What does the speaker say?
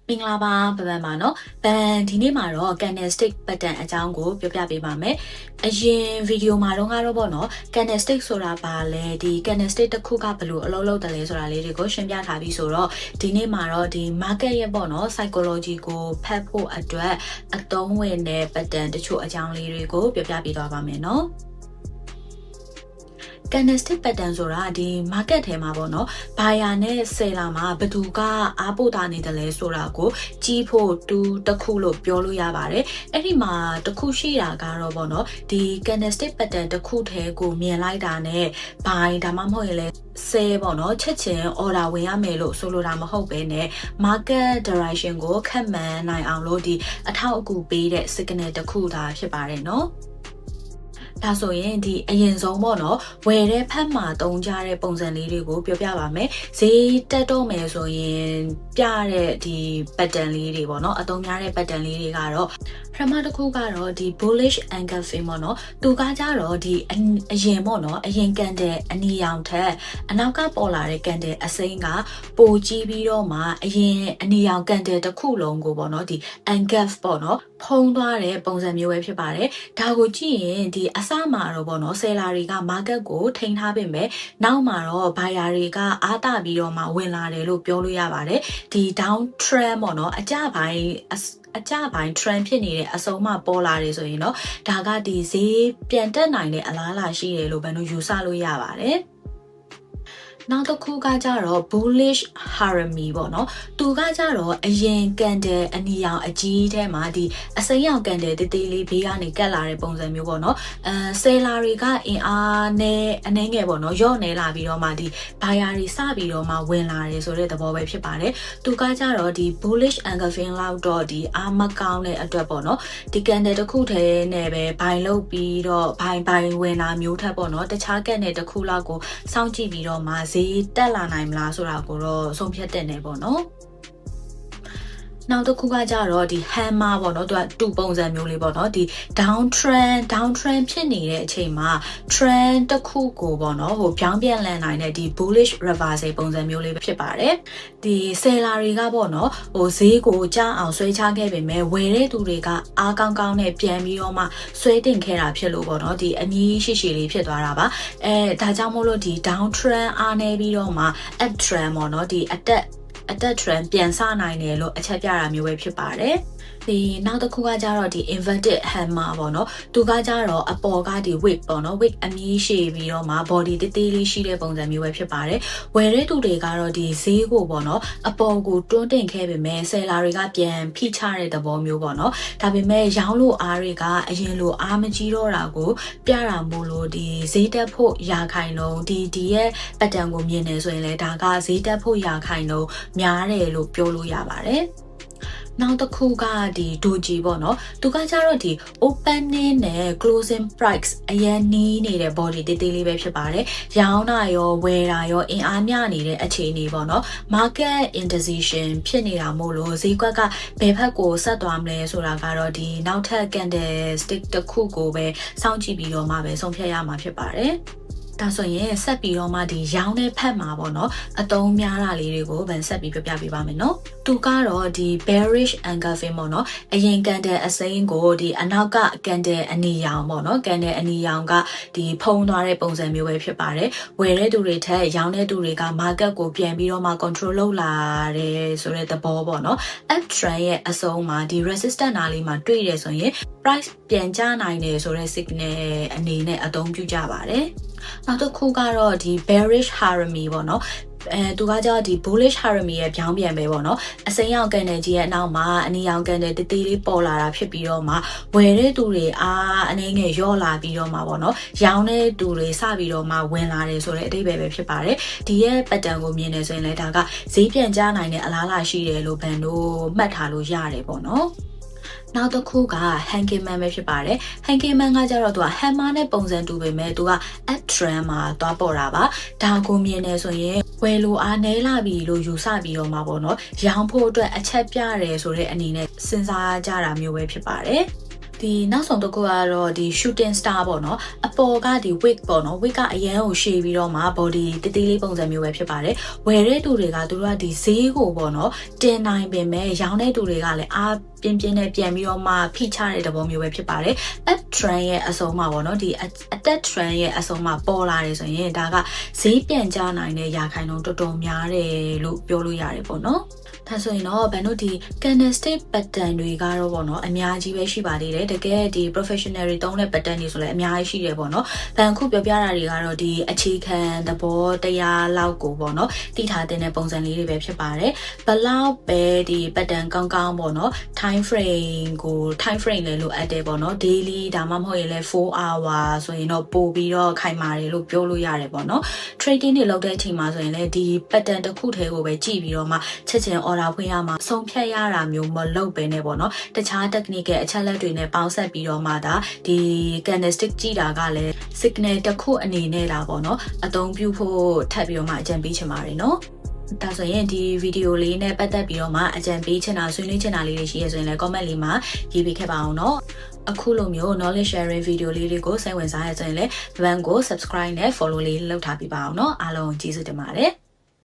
မင်္ဂလာပါဗဗန်ပါနော်ဒီနေ့မှာတော့ candlestick pattern အကြောင်းကိုပြောပြပေးပါမယ်အရင်ဗီဒီယိုမှာတော့ပေါ့နော် candlestick ဆိုတာပါလဲဒီ candlestick တစ်ခုကဘယ်လိုအလုပ်လုပ်တယ်လဲဆိုတာလေးတွေကိုရှင်းပြထားပြီးဆိုတော့ဒီနေ့မှာတော့ဒီ market ရဲ့ပေါ့နော် psychology ကိုဖတ်ဖို့အတွက်အသုံးဝင်တဲ့ pattern တချို့အကြောင်းလေးတွေကိုပြောပြပေးသွားပါမယ်နော်candlestick pattern ဆိုတာဒီ market ထဲမှာပေါ့နော် buyer နဲ့ seller မှာဘယ်သူကအားပို့တာနေတယ်လဲဆိုတာကိုကြီးဖို့တစ်ခုလို့ပြောလို့ရပါတယ်အဲ့ဒီမှာတစ်ခုရှိတာကတော့ပေါ့နော်ဒီ candlestick pattern တစ်ခုထဲကိုမြင်လိုက်တာနဲ့ buy ဒါမှမဟုတ်ရင်လည်း sell ပေါ့နော်ချက်ချင်း order ဝင်ရမယ်လို့ဆိုလိုတာမဟုတ်ပဲနဲ့ market direction ကိုခန့်မှန်းနိုင်အောင်လို့ဒီအထောက်အကူပေးတဲ့ signal တစ်ခုသာဖြစ်ပါတယ်နော်ဒါဆိုရင်ဒီအရင်ဆုံးပေါ့နော်ဝယ်တဲ့ဖက်မှာတုံးကြတဲ့ပုံစံလေးတွေကိုပြောပြပါမယ်ဈေးတက်တော့မယ်ဆိုရင်ပြတဲ့ဒီ pattern လေးတွေပေါ့နော်အသုံးများတဲ့ pattern လေးတွေကတော့ပထမတစ်ခုကတော့ဒီ bullish engulfing ပေါ့နော်သူကကြတော့ဒီအရင်ပေါ့နော်အရင်ကန်တဲ့အနီရောင်ထက်အနောက်ကပေါ်လာတဲ့ကန်တဲ့အစိမ်းကပိုကြီးပြီးတော့မှအရင်အနီရောင်ကန်တဲ့တစ်ခုလုံးကိုပေါ့နော်ဒီ engulf ပေါ့နော်ဖုံးသွားတဲ့ပုံစံမျိုးပဲဖြစ်ပါတယ်ဒါကိုကြည့်ရင်ဒီအစမှာတော့ပေါ့နော် seller တွေက market ကိုထိန်းထားပေမဲ့နောက်မှာတော့ buyer တွေကအားတာပြီးတော့မှဝင်လာတယ်လို့ပြောလို့ရပါတယ်ဒီ down trend ပေါ့နော်အကျပိုင်း trend ဖြစ်နေတဲ့အဆုံးမှပေါ်လာတယ်ဆိုရင်တော့ဒါကဒီဈေးပြန်တက်နိုင်တဲ့အလားအလာရှိတယ်လို့ဘယ်လိုယူဆလို့ရပါတယ်နောက်တစ်ခုကကြတော့ bullish harami ပေါ့နော်သူကကြတော့အရင်ကန်တဲ့အနီရောင်အကြီးထဲမှာဒီအစိမ်းရောင်ကန်တဲ့တေးသေးလေးဘေးကနေကတ်လာတဲ့ပုံစံမျိုးပေါ့နော်seller တွေကအင်အားနဲ့အနှဲငယ်ပေါ့နော်ရော့နေလာပြီးတော့မှဒီ buyer တွေစပြီးတော့မှဝင်လာတယ်ဆိုတဲ့သဘောပဲဖြစ်ပါတယ်သူကကြတော့ဒီ bullish engulfing လောက်တော့ဒီအားမကောင်းတဲ့အတွက်ပေါ့နော်ဒီကန်တဲ့တစ်ခုထဲနဲ့ပဲဘိုင်လုပ်ပြီးတော့ဘိုင်ဝင်လာမျိုးထက်ပေါ့နော်တခြားကန်တဲ့တစ်ခုလောက်ကိုစောင့်ကြည့်ပြီးတော့မှဈေးတက်လာနိုင်မလားဆိုတာကိုတော့ဆုံးဖြတ်တဲ့နေပေါ့နော်နောက်တစ်ခုကကြတော့ဒီ hammer ပေါ့နော်သူကတူပုံစံမျိုးလေးပေါ့နော်ဒီ down trend ဖြစ်နေတဲ့အချိန်မှာ trend တစ်ခုကိုပေါ့နော်ဟိုပြောင်းပြန်လည်နိုင်တဲ့ဒီ bullish reversal ပုံစံမျိုးလေးပဲဖြစ်ပါတယ်ဒီ seller တွေကပေါ့နော်ဟိုဈေးကိုကြားအောင်ဆွဲချခဲ့ပေမဲ့ဝယ်တဲ့သူတွေကအားကောင်းနဲ့ပြန်ပြီးတော့မှဆွဲတင်ခဲ့တာဖြစ်လို့ပေါ့နော်ဒီအမြင့်ရှိလေးဖြစ်သွားတာပါဒါကြောင့်မို့လို့ဒီ down trend အားနေပြီးတော့မှ up trend ပေါ့နော်ဒီအတက် trend ပြန်စနိုင်တယ်လို့အချက်ပြတာမျိုးပဲဖြစ်ပါတယ်ဒီနောက်တစ်ခုကကြတော့ဒီ inverted hammer ပေါ့နော်သူကကြတော့အပေါ်ကဒီ wig ပေါ့နော် wig အမြင့်ရှည်ပြီးတော့မှ body တေးသေးလေးရှိတဲ့ပုံစံမျိုးပဲဖြစ်ပါတယ်ဝယ်တဲ့သူတွေကတော့ဒီဈေးကိုပေါ့နော်အပေါ်ကိုတွန်းတင်ခဲ့ပေမဲ့ seller တွေကပြန်ဖိချတဲ့သဘောမျိုးပေါ့နော်ဒါပေမဲ့ရောင်းလို့အားတွေကအရင်လိုအားမကြီးတော့တာကိုပြတာမို့လို့ဒီဈေးတက်ဖို့ရာခိုင်နှုန်းဒီရဲ့ pattern ကိုမြင်နေဆိုရင်လည်းဒါကဈေးတက်ဖို့ရာခိုင်နှုန်းများတယ်လို့ပြောလို့ရပါတယ်နောက်တစ်ခုကဒီ doji ပေါ့နော်သူကကြတော့ဒီ opening နဲ့ closing price အရင်နီးနေတဲ့ body တေးသေးလေးပဲဖြစ်ပါတယ်ရောင်းတာရောဝယ်တာရောအင်အားမျှနေတဲ့အခြေအနေပေါ့နော် market indecision ဖြစ်နေတာမို့လို့ဈေးကွက်ကဘယ်ဘက်ကိုဆက်သွားမလဲဆိုတာကတော့ဒီနောက်ထပ် candlestick တစ်ခုကိုပဲစောင့်ကြည့်ပြီးတော့မှပဲဆုံးဖြတ်ရမှာဖြစ်ပါတယ်ဒါဆိုရင်ဆက်ပြီးတော့မှဒီရောင်းတဲ့ဖက်မှာပေါ့နော်အသုံးများတာလေးတွေကိုဗန်ဆက်ပြီးပြပြပေးပါမယ်နော်သူကတော့ဒီ bearish engulfing ပေါ့နော်အရင်ကန်တဲ့အစိမ်းကိုဒီအနောက်ကကန်တဲ့အနီရောင်ပေါ့နော်ကန်တဲ့အနီရောင်ကဒီဖုံးသွားတဲ့ပုံစံမျိုးပဲဖြစ်ပါတယ်ဝယ်တဲ့သူတွေထက်ရောင်းတဲ့သူတွေက market ကိုပြန်ပြီးတော့မှ control လုပ်လာတယ်ဆိုတဲ့သဘောပေါ့နော် up trend ရဲ့အဆုံးမှာဒီ resistance နားလေးမှာတွေ့ရဆိုရင် price ပြန်ကျနိုင်တယ်ဆိုတဲ့ signal အနေနဲ့အသုံးပြုကြပါတယ်နောက်တစ်ခုကတော့ဒီ bearish harami ပေါ့နော်သူကကြောက်ဒီ bullish harami ရဲ့ပြောင်းပြန်ပဲပေါ့နော်အစိမ်းရောင်ကန်တဲ့ကြီးရဲ့အနောက်မှာအနီရောင်ကန်တဲ့တေးသေးလေးပေါ်လာတာဖြစ်ပြီးတော့မှဝယ်တဲ့သူတွေအားအနည်းငယ်ရော့လာပြီးတော့မှပေါ့နော်ရောင်းတဲ့သူတွေစပြီးတော့မှဝင်လာတယ်ဆိုတဲ့အဓိပ္ပာယ်ပဲဖြစ်ပါတယ်ဒီရဲ့ pattern ကိုမြင်နေဆိုရင်လည်းဒါကဈေးပြန်ကျနိုင်တဲ့အလားအလာရှိတယ်လို့ဘန်တို့မှတ်ထားလို့ရတယ်ပေါ့နော်နောက်တစ်ခုက hanging man ပဲဖြစ်ပါတယ် hanging man ကကြတော့သူက hammer နဲ့ပုံစံတူပေမဲ့သူက up trend မှာသွားပေါ်တာပါဒါကိုမြင်နေဆိုရင်ဝယ်လိုအားနည်းလာပြီလို့ယူဆပြီးတော့မှာပေါ့နော်ရောင်းဖို့အတွက်အချက်ပြတယ်ဆိုတဲ့အနေနဲ့စဉ်းစားကြတာမျိုးပဲဖြစ်ပါတယ် ဒီနောက်ဆုံးတစ်ခုကတော့ဒီ shooting star ပေါ့နော်အပေါ်ကဒီ wig ပေါ့နော် wig ကအရန်ကိုရှည်ပြီးတော့မှ body တေးသေးလေးပုံစံမျိုးပဲဖြစ်ပါတယ်ဝယ်တဲ့သူတွေကသူတို့ကဒီဈေးကိုပေါ့နော်တင်နိုင်ပင်မဲ့ရောင်းတဲ့သူတွေကလည်းအားပြင်းပြင်းနဲ့ပြန်ပြီးတော့မှဖိချတဲ့သဘောမျိုးပဲဖြစ်ပါတယ် up trend ရဲ့အဆုံးမှာပေါ့နော်ဒီ attack trend ရဲ့အဆုံးမှာပေါ်လာတယ်ဆိုရင်ဒါကဈေးပြန်ကျနိုင်တဲ့ရာခိုင်နှုန်းတော်တော်များတယ်လို့ပြောလို့ရတယ်ပေါ့နော်ဒါဆိုရင်တော့ဘန်တို့ဒီ candlestick pattern တွေကတော့ပေါ့နော်အများကြီးပဲရှိပါသေးတယ်တကယ်ဒီ professional တွေတုံးတဲ့ pattern တွေဆိုလည်းအများကြီးရှိတယ်ပေါ့နော်ဘန်ခုပြောပြတာတွေကတော့ဒီအခြေခံသဘောတရားလောက်ကိုပေါ့နော်တည်ထားတဲ့ပုံစံလေးတွေပဲဖြစ်ပါတယ်ဘလောက်ပဲဒီ pattern ကောင်းကောင်းပေါ့နော် time frame ကို time frame လည်းလိုအပ်တယ်ပေါ့နော် daily ဒါမှမဟုတ်ရင်လည်း4 hour ဆိုရင်တော့ပို့ပြီးတော့ခိုင်မာတယ်လို့ပြောလို့ရတယ်ပေါ့နော် trading တွေလုပ်တဲ့အချိန်မှာဆိုရင်လည်းဒီ pattern တစ်ခုတည်းကိုပဲကြည့်ပြီးတော့မှချက်ချင်း order ဖွင့်ရမှာဆုံးဖြတ်ရတာမျိုးမလုပ်ပဲနဲ့ပေါ့နော်တခြား technique အချက်လက်တွေနဲ့ပေါင်းစပ်ပြီးတော့မှဒါဒီ candlestick ကြည့်တာကလည်း signal တစ်ခုအနေနဲ့လာပေါ့နော်အသုံးပြုဖို့ထပ်ပြီးတော့မှအကြံပေးချင်ပါတယ်နော်ဒါဆိုရင်ဒီဗီဒီယိုလေးနဲ့ပတ်သက်ပြီးတော့မှအကြံပေးချင်တာဆွေးနွေးချင်တာလေးတွေရှိရဆိုရင်လည်း comment လေးမှာရေးပေးခဲ့ပါအောင်เนาะအခုလိုမျိုး knowledge sharing ဗီဒီယိုလေးတွေကိုစိတ်ဝင်စားရဆိုရင်လည်း band ကို subscribe နဲ့ follow လေးလုပ်ထားပေးပါအောင်เนาะအားလုံးကျေးဇူးတင်ပါတယ်